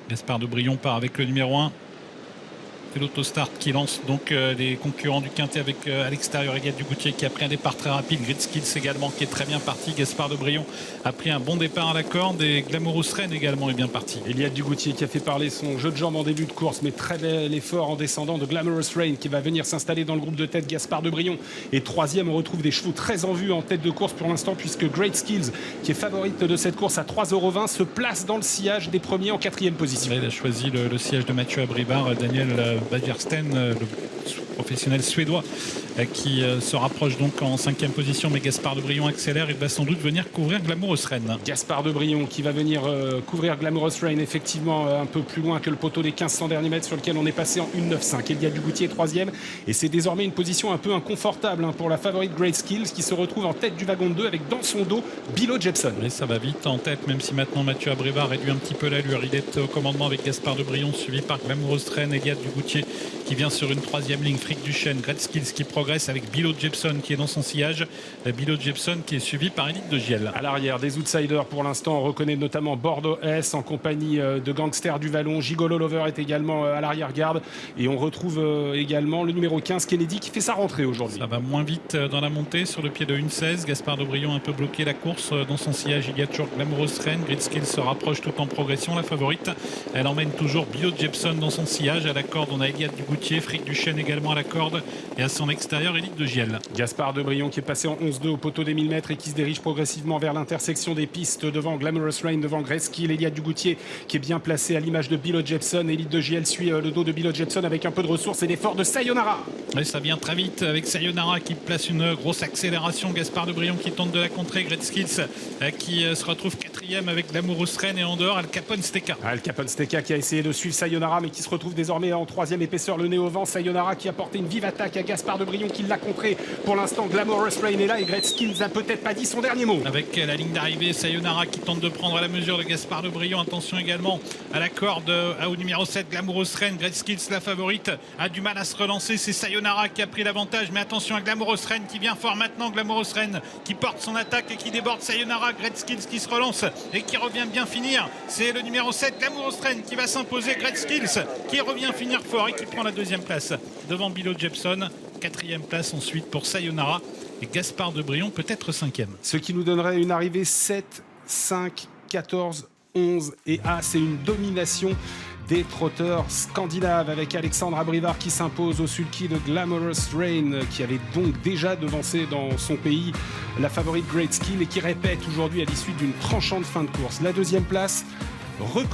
Gaspard de Brion part avec le numéro 1. C'est l'autostart qui lance donc les concurrents du Quintet avec à l'extérieur Eliade Dugoutier qui a pris un départ très rapide. Grid Skills également qui est très bien parti. Gaspard de Brion a pris un bon départ à la corde et Glamorous Reign également est bien parti. Eliade Dugoutier qui a fait parler son jeu de jambes en début de course, mais très bel effort en descendant de Glamorous Reign qui va venir s'installer dans le groupe de tête. Gaspard de Brion est troisième. On retrouve des chevaux très en vue en tête de course pour l'instant puisque Great Skills, qui est favorite de cette course à 3,20 €, se place dans le sillage des premiers en quatrième position. Il a choisi le siège de Mathieu Abrivard, Daniel Badgersten, le professionnel suédois qui se rapproche donc en cinquième position, mais Gaspard de Brion accélère. Il va sans doute venir couvrir Glamorous Reign. Gaspard de Brion qui va venir couvrir Glamorous Reign, effectivement un peu plus loin que le poteau des 1500 derniers mètres sur lequel on est passé en 1,95. Eliade Dugoutier est troisième et c'est désormais une position un peu inconfortable pour la favorite Great Skills qui se retrouve en tête du wagon de 2 avec dans son dos Bilo Jepson. Mais ça va vite en tête, même si maintenant Mathieu Abrivard réduit un petit peu l'allure. Il est au commandement avec Gaspard de Brion, suivi par Glamorous Reign, Eliade Dugoutier qui vient sur une troisième ligne, Frick Duchesne, Great Skills qui progresse avec Bilo Jepson qui est dans son sillage. Bilo Jepson qui est suivi par Elite de Giel. À l'arrière, des outsiders pour l'instant. On reconnaît notamment Bordeaux S en compagnie de Gangster du Vallon. Gigolo Lover est également à l'arrière-garde. Et on retrouve également le numéro 15, Kennedy, qui fait sa rentrée aujourd'hui. Ça va moins vite dans la montée sur le pied de 1,16. Gaspard de Brion a un peu bloqué la course dans son sillage. Il y a toujours Glamorous Reign. Grid Skills se rapproche tout en progression. La favorite, elle emmène toujours Bilo Jepson dans son sillage. À la corde, on a Eliade Dugoutier, Frick Duchesne également à la corde. Et à son extérieur, Elite de Giel. Gaspard de Brion qui est passé en 11,2 au poteau des 1000 mètres et qui se dirige progressivement vers l'intersection des pistes devant Glamorous Reign, devant Great Skills. Eliade Dugoutier qui est bien placé à l'image de Bilo Jepson. Elite de Giel suit le dos de Bilo Jepson avec un peu de ressources et l'effort de Sayonara. Et ça vient très vite avec Sayonara qui place une grosse accélération. Gaspard de Brion qui tente de la contrer. Great Skills qui se retrouve quatrième avec Glamorous Reign et en dehors Al Capone Steka. Al Capone Steka qui a essayé de suivre Sayonara mais qui se retrouve désormais en troisième épaisseur, le nez au vent. Sayonara qui a porté une vive attaque à Gaspard de Brion qui l'a contré. Pour l'instant, Glamorous Reign est là et Great Skills a peut-être pas dit son dernier mot. Avec la ligne d'arrivée, Sayonara qui tente de prendre la mesure de Gaspard de Brion. Attention également à la corde au numéro 7, Glamorous Reign. Great Skills, la favorite, a du mal à se relancer. C'est Sayonara qui a pris l'avantage, mais attention à Glamorous Reign qui vient fort maintenant. Glamorous Reign qui porte son attaque et qui déborde Sayonara. Great Skills qui se relance et qui revient bien finir. C'est le numéro 7, Glamorous Reign, qui va s'imposer. Great Skills qui revient finir fort et qui prend la deuxième place devant Bilo Jepson. Quatrième place ensuite pour Sayonara et Gaspard de Brion peut-être cinquième. Ce qui nous donnerait une arrivée 7, 5, 14, 11 et A. C'est une domination des trotteurs scandinaves avec Alexandre Abrivard qui s'impose au sulky de Glamorous Reign qui avait donc déjà devancé dans son pays la favorite Great Skill et qui répète aujourd'hui à l'issue d'une tranchante fin de course. La deuxième place reprise